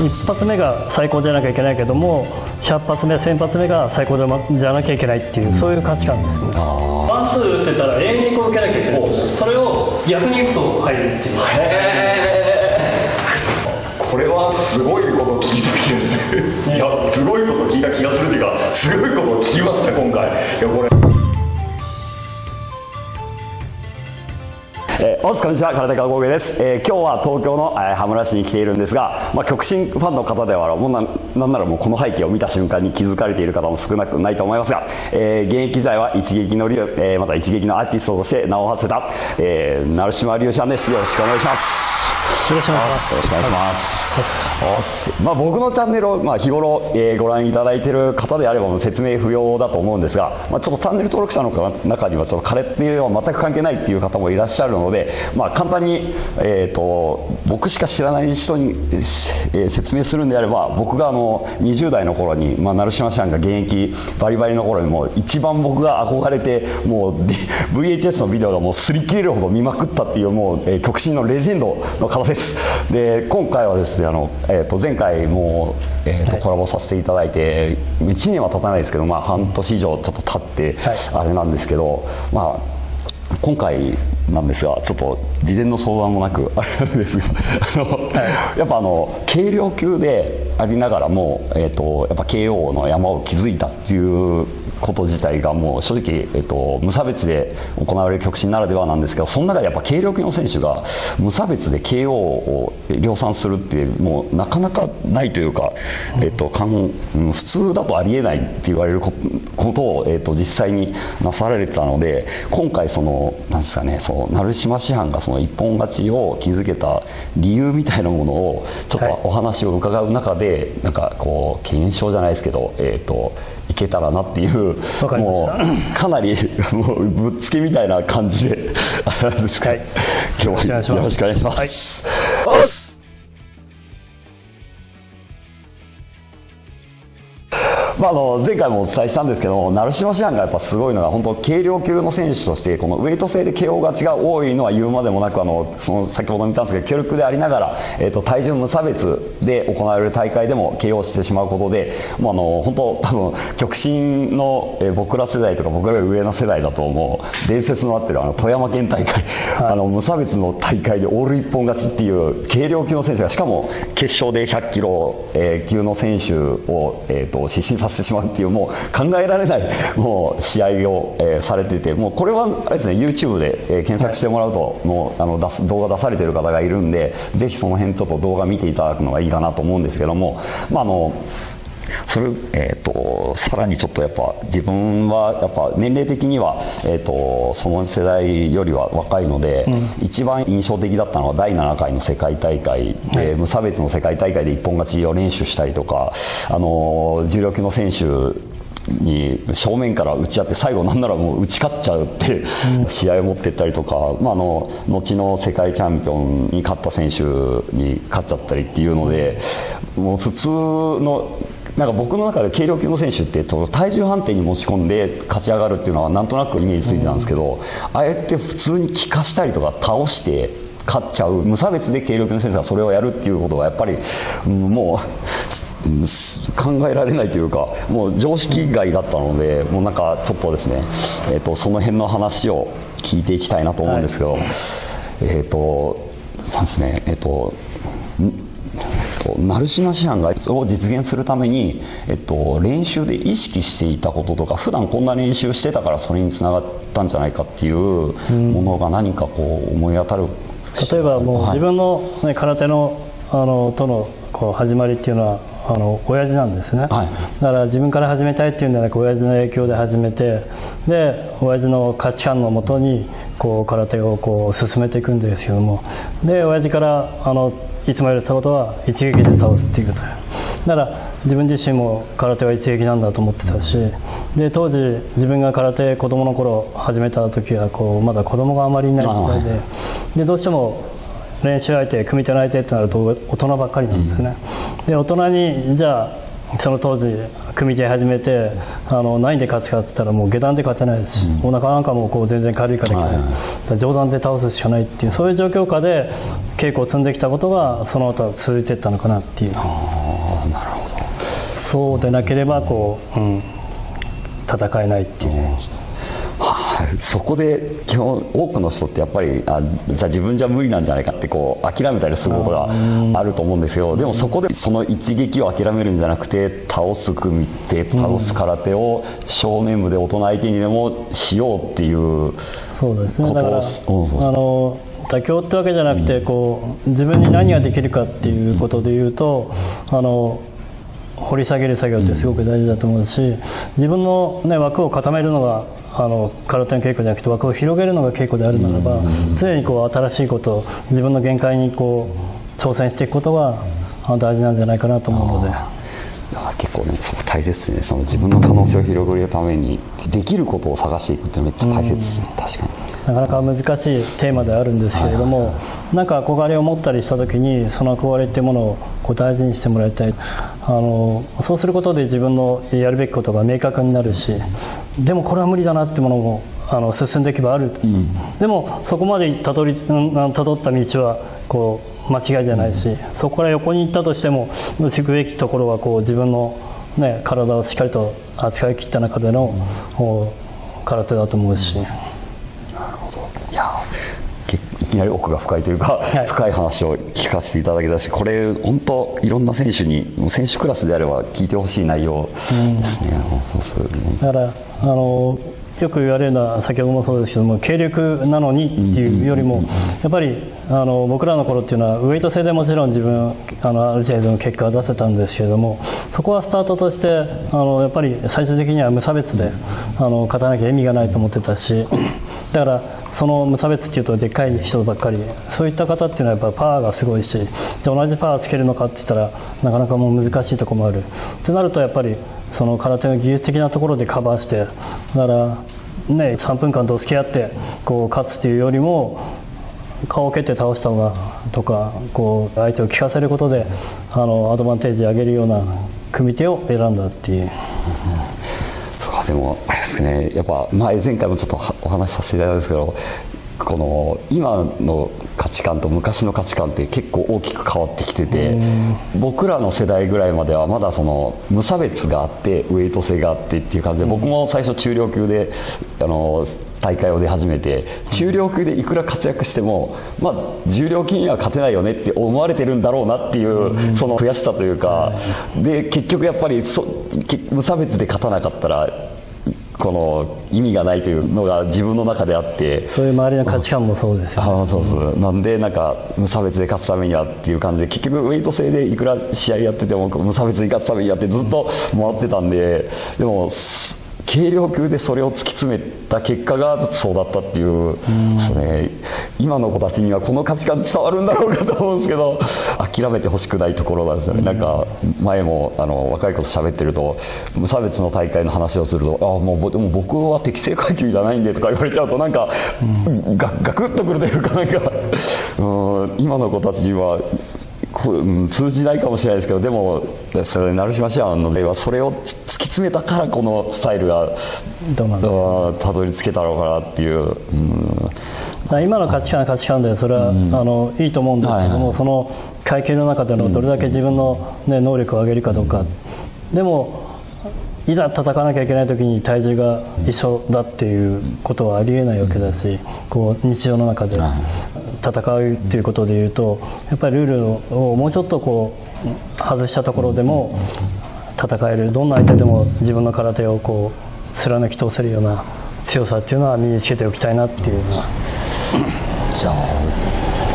一発目が最高じゃなきゃいけないけども、100発目1000発目が最高じゃなきゃいけないっていう、そういう価値観ですね。ワンツー打ってたら永遠にこう受けなきゃいけない、それを逆に行くと入るっていう。これはすごいこと聞いた気がするいや、すごいこと聞いた気がするっていうか、すごいことを聞きました今回。いやこれおすこんにちは、空手家合芸です。今日は東京の、羽村市に来ているんですが、極真ファンの方ではもうなんならもうこの背景を見た瞬間に気づかれている方も少なくないと思いますが、現役時代は一撃の竜、また一撃のアーティストとして名を馳せた、成島龍さんです。よろしくお願いします。よろしくお願いします。よろしくお願いします。僕のチャンネルを、日頃、ご覧いただいている方であればもう説明不要だと思うんですが、ちょっとチャンネル登録者の中にはちょっと空手は全く関係ないっていう方もいらっしゃるので、簡単に、僕しか知らない人に、説明するんであれば、僕が20代の頃に、成島さんが現役バリバリの頃にも一番僕が憧れてもう VHS のビデオがもう擦り切れるほど見まくったっていうもう、極真のレジェンドの方です。で今回はですね前回も、コラボさせていただいて1年は経たないですけど、半年以上ちょっと経って、あれなんですけど、今回なんですがちょっと事前の相談もなくあれなんですがやっぱ軽量級でありながらも、やっぱ KO の山を築いたっていうこと自体がもう正直、無差別で行われる極真ならではなんですけど、その中でやっぱ軽量級の選手が無差別で KO を量産するってもうなかなかないというか、普通だとありえないって言われることを、実際になさられてたので、今回なんですかね、成島師範がその一本勝ちを築けた理由みたいなものをちょっとお話を伺う中で、なんかこう検証じゃないですけど、いけたらなっていう、もうかなりもうぶっつけみたいな感じであれなんですか、今日はよろしくお願いします。前回もお伝えしたんですけど、成島師範がやっぱすごいのが、本当軽量級の選手としてこのウエイト制で KO 勝ちが多いのは言うまでもなく、その先ほど見たんですけど、軽量級でありながら、体重無差別で行われる大会でも KO してしまうことで、本当多分極真の、僕ら世代とか僕らより上の世代だともう伝説のあってる富山県大会、無差別の大会でオール一本勝ちっていう軽量級の選手が、しかも決勝で100キロ級の選手を失神させてしまうっていう、もう考えられないもう試合を、されていて、もうこれはあれですね、 YouTube で、検索してもらうともう動画出されている方がいるんで、ぜひその辺ちょっと動画見ていただくのがいいかなと思うんですけども、それさらにちょっとやっぱ自分はやっぱ年齢的には、その世代よりは若いので、一番印象的だったのは第7回の世界大会で、無差別の世界大会で一本勝ちを練習したりとか、重量級の選手に正面から打ち合って、最後なんならもう打ち勝っちゃうって試合を持ってったりとか、後の世界チャンピオンに勝った選手に勝っちゃったりっていうので、もう普通のなんか僕の中で軽量級の選手って体重判定に持ち込んで勝ち上がるっていうのはなんとなくイメージついてたんですけど、あえて普通に効かしたりとか倒して勝っちゃう無差別で軽量級の選手がそれをやるっていうことはやっぱりもう考えられないというか、もう常識外だったので、もうなんかちょっとですね、その辺の話を聞いていきたいなと思うんですけど、そうですね、成島師範がを実現するために、練習で意識していたこととか、普段こんな練習してたからそれにつながったんじゃないかっていうものが何かこう思い当たる。例えばもう自分の、空手のとの始まりっていうのは親父なんですね、だから自分から始めたいっていうんじゃなく、親父の影響で始めて、で親父の価値観のもとに空手を進めていくんですけども、で親父からいつも言われたことは一撃で倒すっていうことだから、自分自身も空手は一撃なんだと思ってたし、で当時自分が空手子供の頃始めた時はまだ子供があまりいない時代で、どうしても練習相手、組み手の相手ってなると大人ばっかりなんですね、で大人にじゃあその当時組み手始めて何で勝つかって言ったらもう下段で勝てないですし、お腹なんかも全然軽いからいけない、上段で倒すしかないっていう、そういう状況下で稽古を積んできたことがその後続いていったのかなっていう。なるほど。そうでなければこう、戦えないっていう、そこで基本多くの人ってやっぱりじゃあ自分じゃ無理なんじゃないかってこう諦めたりすることがあると思うんですよ。でもそこでその一撃を諦めるんじゃなくて、倒す組手倒す空手を正面部で大人相手にでもしようっていうそうですね。だから妥協ってわけじゃなくて、こう自分に何ができるかっていうことでいうと、掘り下げる作業ってすごく大事だと思うし、自分の、枠を固めるのが空手の稽古じゃなくて枠を広げるのが稽古であるならば、常にこう新しいこと自分の限界にこう挑戦していくことが大事なんじゃないかなと思うので。結構でもそこ大切ですね。その自分の可能性を広げるためにできることを探していくってめっちゃ大切ですね。確かになかなか難しいテーマではあるんですけれども、なんか憧れを持ったりした時にその憧れっていうものをこう大事にしてもらいたい。そうすることで自分のやるべきことが明確になるし、でもこれは無理だなってものも進んでいけばある、でもそこまでたどった道はこう間違いじゃないし、そこから横に行ったとしても行くべきところはこう自分の、体をしっかりと扱い切った中での、空手だと思うし。なるほど。いやいきなり奥が深いというか、深い話を聞かせていただけたし、これ本当いろんな選手に選手クラスであれば聞いてほしい内容ですね。だからよく言われるのは先ほどもそうですけども、軽力なのにっていうよりも、やっぱり僕らの頃っていうのはウエイト制でもちろん自分ある程度の結果を出せたんですけれども、そこはスタートとしてやっぱり最終的には無差別で勝たなきゃ意味がないと思ってたし、だからその無差別っていうとでっかい人ばっかり、そういった方っていうのはやっぱパワーがすごいし、じゃあ同じパワーつけるのかって言ったらなかなかもう難しいところもあるってなると、やっぱりその空手の技術的なところでカバーして、だから3分間と付き合ってこう勝つっていうよりも、顔を蹴って倒した方がとか、こう相手を効かせることでアドバンテージを上げるような組み手を選んだっていう。でもあれですね、やっぱ前回もちょっとお話しさせていただいたんですけど、この今の価値観と昔の価値観って結構大きく変わってきてて、僕らの世代ぐらいまではまだその無差別があってウエイト制があってっていう感じで、僕も最初中量級で大会を出始めて、中量級でいくら活躍しても、重量級には勝てないよねって思われてるんだろうなっていう、その悔しさというか、で結局やっぱり無差別で勝たなかったらこの意味がないというのが自分の中であって、そういう周りの価値観もそうですよね。そうそう。なんでなんか無差別で勝つためにはっていう感じで、結局ウェイト制でいくら試合やってても無差別で勝つためにやってずっと回ってたんで、でも軽量級でそれを突き詰めた結果がそうだったっていう、今の子たちにはこの価値観伝わるんだろうかと思うんですけど、諦めてほしくないところなんですよね。なんか前も若い子と喋ってると、無差別の大会の話をすると、でも僕は適正階級じゃないんでとか言われちゃうと、なんかガクッとくるというか、なんか今の子たちには通じないかもしれないですけど、でもそれ成島師範の例はそれを突き詰めたからこのスタイルがたどり着けたのかなっていう、今の価値観は価値観でそれは、いいと思うんですけども、その階級の中でのどれだけ自分の、能力を上げるかどうか、でもいざ戦わなきゃいけない時に体重が一緒だっていうことはありえないわけだし、こう日常の中で戦うっていうことでいうと、やっぱりルールをもうちょっとこう外したところでも戦える、どんな相手でも自分の空手をこう貫き通せるような強さっていうのは身につけておきたいなっていうのは。じゃあ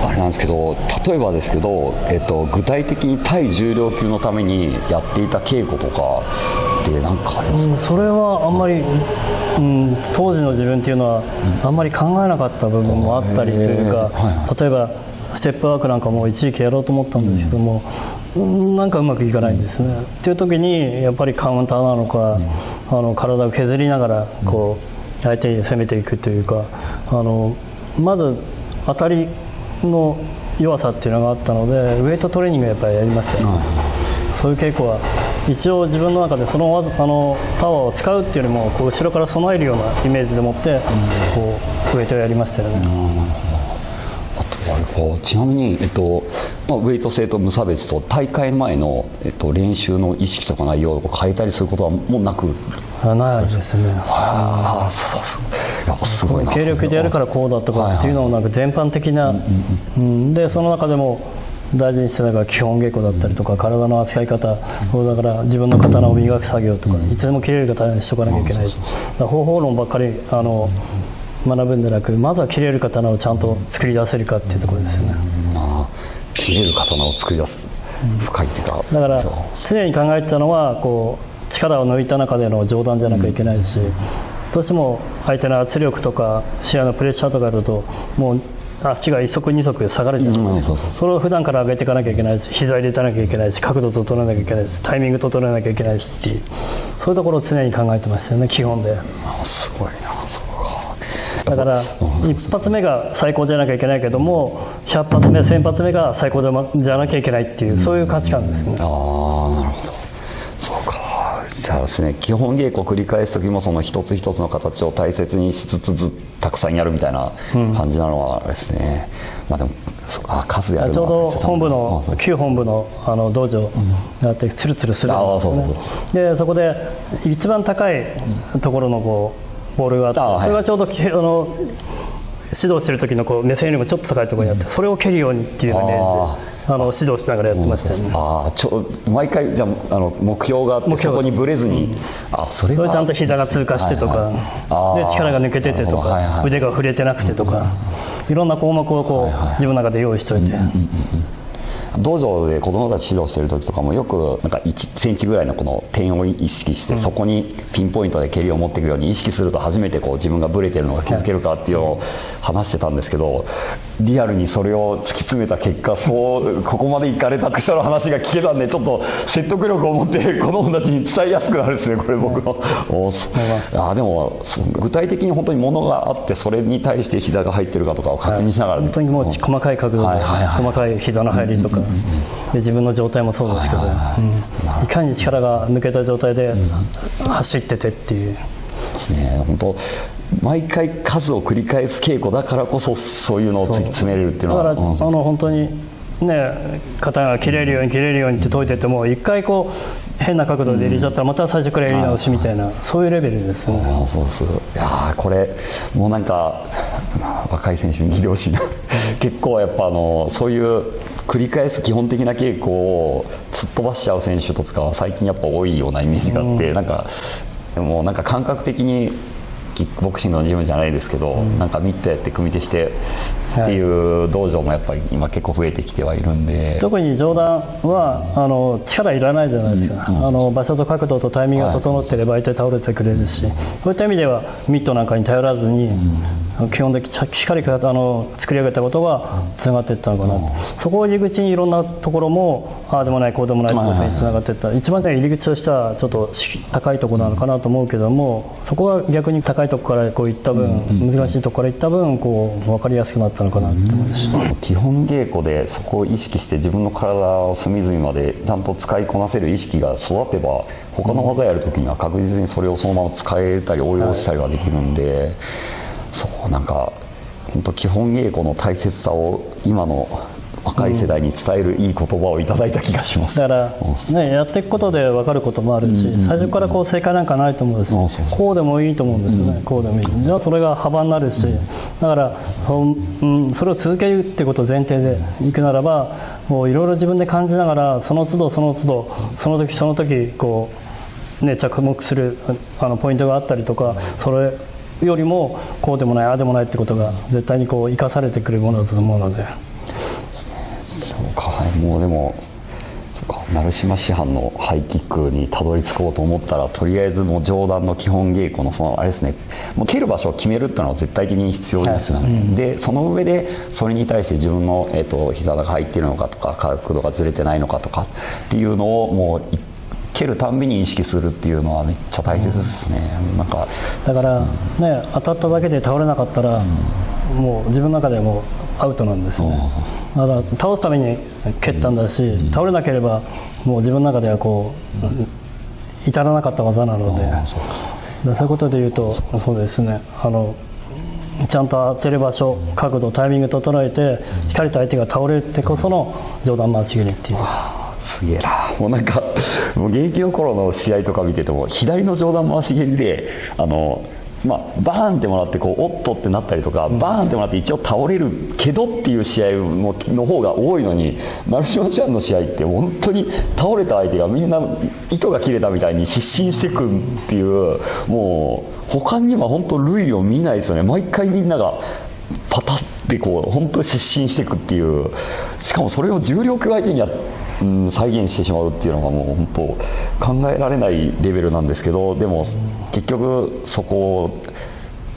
あれなんですけど、例えばですけど、具体的に対重量級のためにやっていた稽古とかって何かありますか？それはあんまり、当時の自分っていうのはあんまり考えなかった部分もあったりというか、例えばステップワークなんかも一時期やろうと思ったんですけども、なんかうまくいかないんですね。っていう時にやっぱりカウンターなのか、体を削りながらこう相手に攻めていくというか、まず当たりの弱さっていうのがあったので、ウエイトトレーニングやっぱりやりましたよね。そういう稽古は一応自分の中でそのパワーを使うっていうよりもこう後ろから備えるようなイメージでもってこうウエイトをやりましたよね。あとはちなみに、ウェイト制と無差別と大会前の、練習の意識とか内容を変えたりすることはもうなく？ないですね。やっぱすごいな。軽力でやるからこうだとかっていうのをなんか全般的な、でその中でも大事にしてたのが基本稽古だったりとか、体の扱い方、だから自分の刀を磨く作業とか、いつでも切れる刀にしとかなきゃいけない。だから方法論ばっかり学ぶんじゃなく、まずは切れる刀をちゃんと作り出せるかっていうところですよね。切れる刀を作り出す、深いっていうか。だから常に考えてたのはこう力を抜いた中での上段じゃなきゃいけないし、どうしても相手の圧力とか試合のプレッシャーとかあるともう足が一足二足下がれちゃうんですよ。それを普段から上げていかなきゃいけないし、膝入れてなきゃいけないし、角度整えなきゃいけないし、タイミング整えなきゃいけないしっていう、そういうところを常に考えてましたよね、基本で。すごいな。そうか。だから一発目が最高じゃなきゃいけないけども、100発目1000発目が最高じゃなきゃいけないっていう、そういう価値観ですね。なるほど。そうか。じゃあですね、基本稽古を繰り返す時もその一つ一つの形を大切にしつつたくさんやるみたいな感じなのはですね、でも数やるちょうど本部の旧本部の道場があってツルツルするんですね。でそこで一番高いところのこうボールがあって、それがちょうど指導してる時のこう目線よりもちょっと高いところにあって、それを蹴るようにっていうようなイメージで指導しながらやってましたよね。毎回じゃあ目標があってそこにぶれずに、それちゃんと膝が通過してとか、で力が抜けててとか、腕が触れてなくてとか、いろんな項目をこう自分の中で用意しておいて。道場で子どもたち指導してる時とかもよくなんか1センチぐらいのこの点を意識して、そこにピンポイントで蹴りを持っていくように意識すると初めてこう自分がブレてるのが気づけるかっていうのを話してたんですけど、リアルにそれを突き詰めた結果ここまでいかれた記者の話が聞けたんで、ちょっと説得力を持って子どもたちに伝えやすくなるですね、これ僕の。でも具体的に本当に物があって、それに対して膝が入ってるかとかを確認しながら、本当にもう細かい角度で細かい膝の入りとか、で自分の状態もそうですけど、いかに力が抜けた状態で走っててっていうですね。本当毎回数を繰り返す稽古だからこそそういうのを突き詰めれるっていうのは、だから本当にね、刀が切れるように切れるようにって解いてても、一回こう変な角度で入れちゃったらまた最初からやり直しみたいな、そういうレベルですね。そうです。いやこれもうなんか若い選手に聞いてほしいな結構やっぱそういう繰り返す基本的な稽古を突っ飛ばしちゃう選手とかは最近やっぱ多いようなイメージがあって、でもなんか感覚的にキックボクシングのジムじゃないですけど、なんか見てって組み手してっていう道場もやっぱり今結構増えてきてはいるんで、特に上段は力いらないじゃないですか。場所と角度とタイミングが整っていれば相手倒れてくれるし、そういった意味ではミットなんかに頼らずに、基本的にしっかり作り上げたことがつながっていったのかな、そこを入り口にいろんなところもああでもないこうでもないということにつながっていった、一番入り口としてはちょっと高いところなのかなと思うけども、そこが逆に高いところからこういった分、難しいところからいった分こう分かりやすくなったのかなと思うし、基本稽古でそこを意識して自分の体を隅々までちゃんと使いこなせる意識が育てば、他の技やるときには確実にそれをそのまま使えたり応用したりはできるんで、そうなんか本当基本稽古の大切さを今の若い世代に伝えるいい言葉をいただいた気がします。だから、やっていくことで分かることもあるし、最初からこう正解なんかないと思うんですよ。こうでもいいと思うんですよね。こうでもいい。じゃあそれが幅になるし、だからそれを続けるってことを前提でいくならば、もういろいろ自分で感じながらその都度その都度その時その時こう着目するポイントがあったりとか、それよりもこうでもないああでもないってことが絶対にこう生かされてくるものだと思うので。そうか、もうでも鳴島師範のハイキックにたどり着こうと思ったら、とりあえずもう上段の基本稽古のあれですね、もう蹴る場所を決めるっていうのは絶対的に必要ですよね。でその上でそれに対して自分の膝が入っているのかとか角度がずれてないのかとかっていうのをもう蹴るたんびに意識するっていうのはめっちゃ大切ですね。なんかだからね、当たっただけで倒れなかったら、もう自分の中でもアウトなんですね。だから倒すために蹴ったんだし、倒れなければもう自分の中ではこう至らなかった技なので、そういうことで言うとそうですね、ちゃんと当てる場所、角度、タイミング整えてしっかりと相手が倒れるってこその上段回し蹴りっていう。すげえな。もうなんかもう現役の頃の試合とか見てても左の上段回し蹴りでバーンってもらってこうおっとってなったりとか、バーンってもらって一応倒れるけどっていう試合の方が多いのに、成島ちゃんの試合って本当に倒れた相手がみんな糸が切れたみたいに失神してくるっていう、もう他には本当類を見ないですよね。毎回みんながパタッてこう本当に失神していくっていう、しかもそれを重量級相手に再現してしまうっていうのがもう本当考えられないレベルなんですけど、でも結局そこを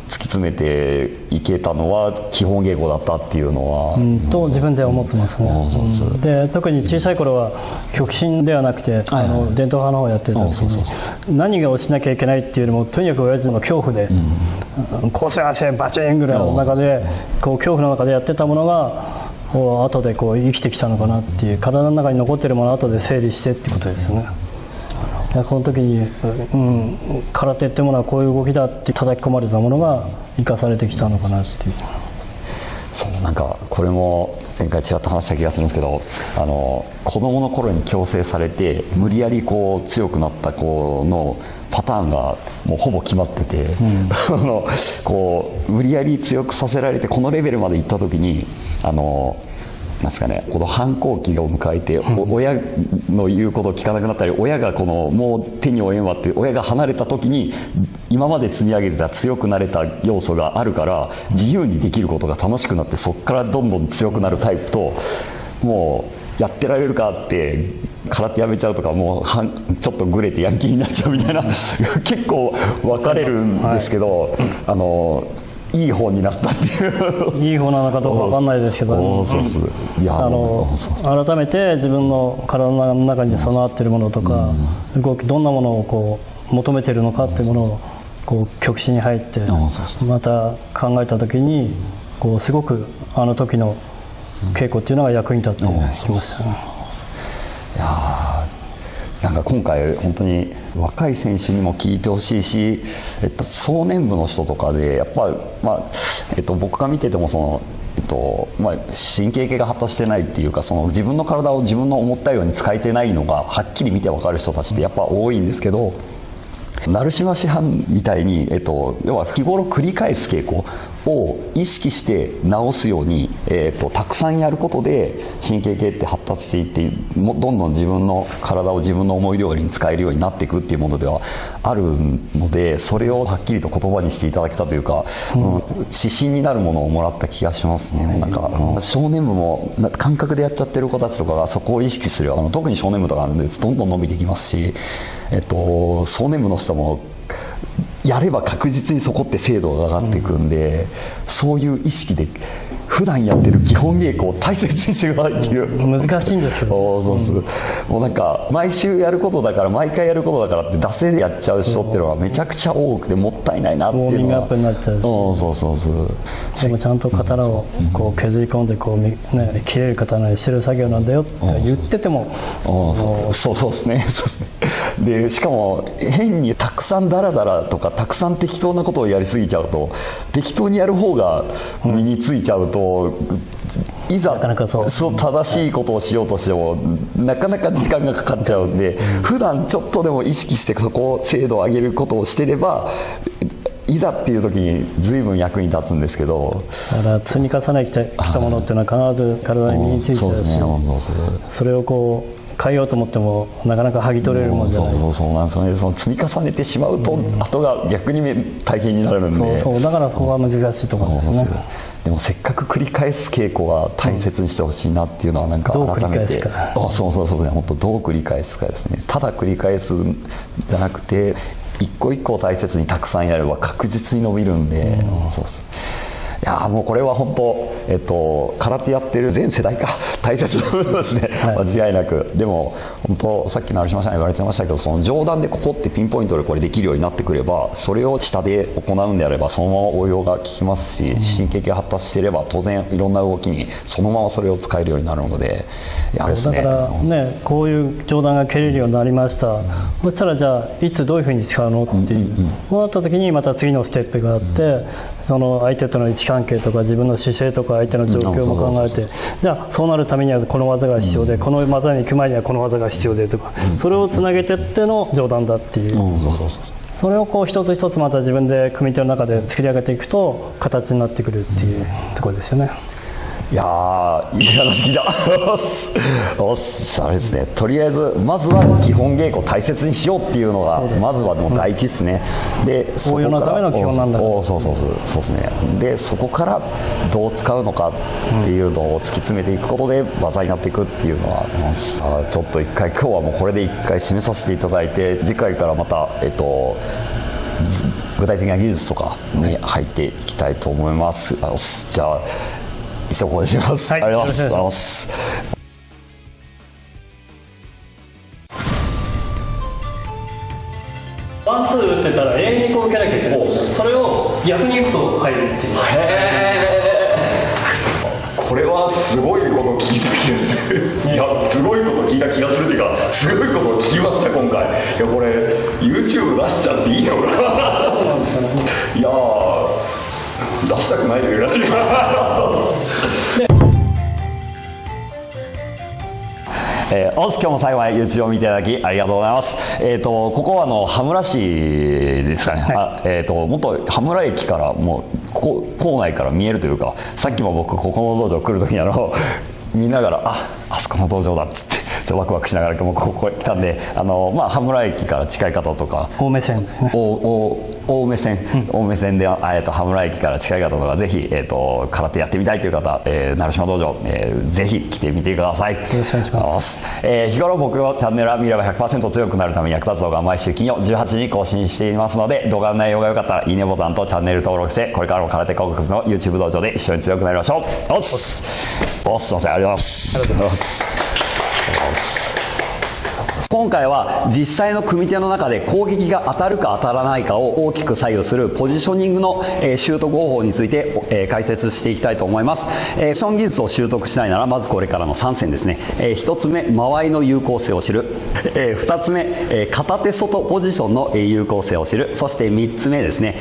突き詰めていけたのは基本稽古だったっていうのは、と自分では思ってますね。で特に小さい頃は極真ではなくて伝統派の方をやってたんですけど、何が落ちなきゃいけないっていうよりもとにかく親父の恐怖で、こうせやせバチンぐらいの中でこう恐怖の中でやってたものが後でこう生きてきたのかなっていう、体の中に残っているものを後で整理してってことですよね。この時に、空手ってものはこういう動きだって叩き込まれたものが生かされてきたのかなっていう。そうなんかこれも前回ちらっと話した気がするんですけど、子供の頃に矯正されて無理やりこう強くなった子のパターンがもうほぼ決まってて、こう無理やり強くさせられてこのレベルまでいった時になんですかね、この反抗期を迎えて、親の言うことを聞かなくなったり、親がもう手に負えんわって親が離れた時に今まで積み上げてた強くなれた要素があるから自由にできることが楽しくなって、そこからどんどん強くなるタイプと、もうやってられるかって空手やめちゃうとか、もうちょっとグレてヤンキーになっちゃうみたいな結構分かれるんですけど、いい方になったっていういい方なのかどうか分かんないですけど、改めて自分の体の中に備わっているものとか、動きどんなものをこう求めているのかっていうものをこう極真に入ってまた考えた時に、こうすごくあの時の稽古っていうのが役に立ってきましたね。いやなんか今回本当に若い選手にも聞いてほしいし、壮年部の人とかでやっぱ、僕が見てても神経系が発達してないっていうか、自分の体を自分の思ったように使えてないのがはっきり見て分かる人たちってやっぱ多いんですけど、成島師範みたいに、要は日頃繰り返す稽古を意識して直すように、たくさんやることで神経系って発達していってどんどん自分の体を自分の思い通りに使えるようになっていくっていうものではあるので、それをはっきりと言葉にしていただけたというか、指針になるものをもらった気がしますね。なんか少年部も感覚でやっちゃってる子たちとかがそこを意識する、特に少年部とかなんでどんどん伸びていきますし、壮年部の人もやれば確実にそこって精度が上がっていくんで、そういう意識で普段やってる基本稽古を大切にしてくださいっていう。難しいんですよ、もうなんか毎週やることだから毎回やることだからって惰性でやっちゃう人っていうのがめちゃくちゃ多くてもったいないなっていうのは。ウォーミングアップになっちゃうし、でもちゃんと刀をこう削り込んでこう、切れる刀にしてる作業なんだよって言ってても、そうですね。でしかも変にたくさんダラダラとかたくさん適当なことをやりすぎちゃうと、適当にやる方が身についちゃうと、いざ正しいことをしようとしてもなかなか時間がかかっちゃうんで、普段ちょっとでも意識してそこを精度を上げることをしてれば、いざっていう時に随分役に立つんですけど、だから積み重ねてきたものっていうのは必ず体に身についちゃうし、それをこう変えようと思ってもなかなか剥ぎ取れるもんじゃない。そうなんですよね。積み重ねてしまうと、後が逆に大変になるんで、だからそこは難しいところですね。でもせっかく繰り返す稽古は大切にしてほしいなっていうのはなんか改めて、そうね、本当どう繰り返すかですね。ただ繰り返すんじゃなくて一個一個を大切にたくさんやれば確実に伸びるんで、そうです。いやもうこれは本当、空手やってる全世代か大切ですね、間違いなく。でも本当さっき成島さん言われてましたけど、その上段でここってピンポイントでこれできるようになってくれば、それを下で行うんであればそのまま応用が効きますし、神経系発達していれば当然いろんな動きにそのままそれを使えるようになるので、だからね、こういう上段が蹴れるようになりました、そしたらじゃあいつどういうふうに使うのっていうなった時にまた次のステップがあって、その相手との位置関係とか自分の姿勢とか相手の状況も考えて、じゃあそうなるためにはこの技が必要で、この技に行く前にはこの技が必要でとか、それをつなげてっての上段だっていう、それをこう一つ一つまた自分で組み手の中で作り上げていくと形になってくるっていうところですよね。いやー、いい話聞いた。おっしゃれですね。とりあえずまずは基本稽古大切にしようっていうのがまずはもう第一ですね。でそこから応用のための基本なんだから。そうですね。でそこからどう使うのかっていうのを突き詰めていくことで技になっていくっていうのはあります。ちょっと一回今日はもうこれで一回締めさせていただいて、次回からまた具体的な技術とかに入っていきたいと思います。じゃあ一応ここにします。はい、ありがとうございます。ワンツー打ってたら永遠にこう受けなきゃいけない。それを逆に行くと入るっていう。これはすごいこと聞いた気がする。いや、すごいこと聞いた気がするっていうか、すごいこと聞きました今回。いや、これ YouTube 出しちゃっていいのかな。いや出したくないというか。今日も最後まで YouTube を見ていただきありがとうございます。ここは羽村市ですかね。もっと羽村駅からもう構内から見えるというか、さっきも僕ここの道場来るときに見ながらあそこの道場だっつって。ワクワクしながらここ来たんで、羽村駅から近い方とか大目線ですね。大目線で羽村駅から近い方とかぜひ空手やってみたいという方、成島道場、ぜひ来てみてください。よろしくお願いします。日頃僕のチャンネルは見れば 100% 強くなるために役立つ動画を毎週金曜18時に更新していますので、動画の内容が良かったらいいねボタンとチャンネル登録して、これからも空手広告の YouTube 道場で一緒に強くなりましょう。すいません、ありがとうございます。今回は実際の組み手の中で攻撃が当たるか当たらないかを大きく左右するポジショニングの習得方法について解説していきたいと思います。ポジション技術を習得したいならまずこれからの3選ですね。1つ目、間合いの有効性を知る。2つ目、片手外ポジションの有効性を知る。そして3つ目ですね、